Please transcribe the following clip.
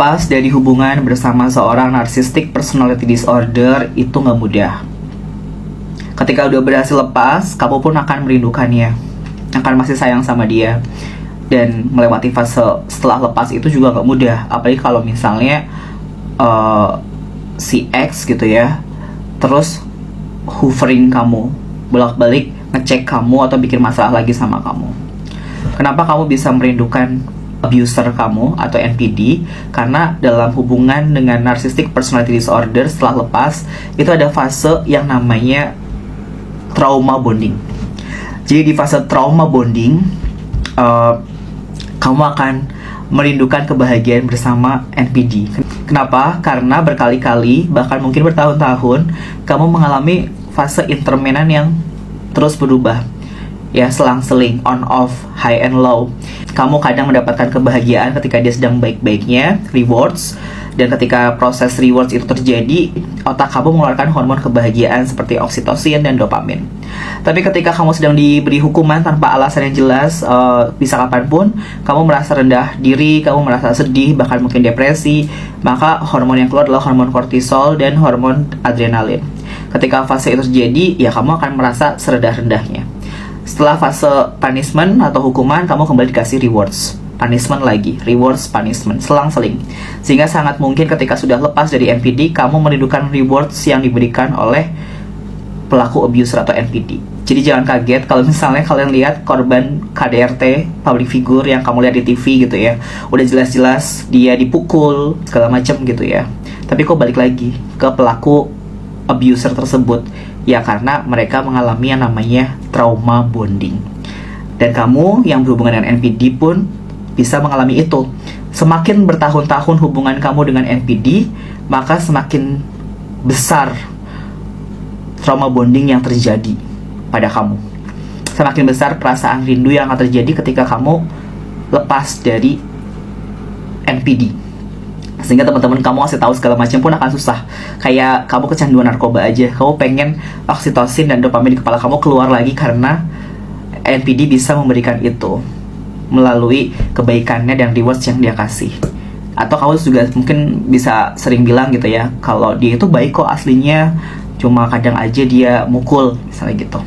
Lepas dari hubungan bersama seorang narcissistic personality disorder itu nggak mudah. Ketika udah berhasil lepas, kamu pun akan merindukannya, akan masih sayang sama dia. Dan melewati fase setelah lepas itu juga nggak mudah. Apalagi kalau misalnya si X gitu ya, terus hovering kamu, bolak-balik ngecek kamu atau bikin masalah lagi sama kamu. Kenapa kamu bisa merindukan abuser kamu atau NPD? Karena dalam hubungan dengan narcissistic personality disorder setelah lepas itu ada fase yang namanya trauma bonding. Jadi di fase trauma bonding kamu akan merindukan kebahagiaan bersama NPD. Kenapa? Karena berkali-kali, bahkan mungkin bertahun-tahun, kamu mengalami fase interminan yang terus berubah. Ya, selang-seling, on off, high and low. Kamu kadang mendapatkan kebahagiaan ketika dia sedang baik-baiknya, rewards. Dan ketika proses rewards itu terjadi, otak kamu mengeluarkan hormon kebahagiaan seperti oksitosin dan dopamin. Tapi ketika kamu sedang diberi hukuman tanpa alasan yang jelas, bisa kapanpun, kamu merasa rendah diri, kamu merasa sedih, bahkan mungkin depresi, maka hormon yang keluar adalah hormon kortisol dan hormon adrenalin. Ketika fase itu terjadi, ya kamu akan merasa serendah-rendahnya. Setelah fase punishment atau hukuman, kamu kembali dikasih rewards. Punishment lagi, rewards, punishment, selang-seling. Sehingga sangat mungkin ketika sudah lepas dari NPD, kamu merindukan rewards yang diberikan oleh pelaku abuser atau NPD. Jadi jangan kaget kalau misalnya kalian lihat korban KDRT, public figure yang kamu lihat di TV gitu ya, udah jelas-jelas dia dipukul, segala macam gitu ya. Tapi kok balik lagi ke pelaku abuser tersebut? Ya karena mereka mengalami yang namanya trauma bonding. Dan kamu yang berhubungan dengan NPD pun bisa mengalami itu. Semakin bertahun-tahun hubungan kamu dengan NPD, maka semakin besar trauma bonding yang terjadi pada kamu. Semakin besar perasaan rindu yang akan terjadi ketika kamu lepas dari NPD. Sehingga teman-teman kamu kasih tahu segala macam pun akan susah. Kayak kamu kecanduan narkoba aja, kamu pengen oksitosin dan dopamin di kepala kamu keluar lagi karena NPD bisa memberikan itu melalui kebaikannya dan rewards yang dia kasih. Atau kamu juga mungkin bisa sering bilang gitu ya, kalau dia itu baik kok aslinya, cuma kadang aja dia mukul, misalnya gitu.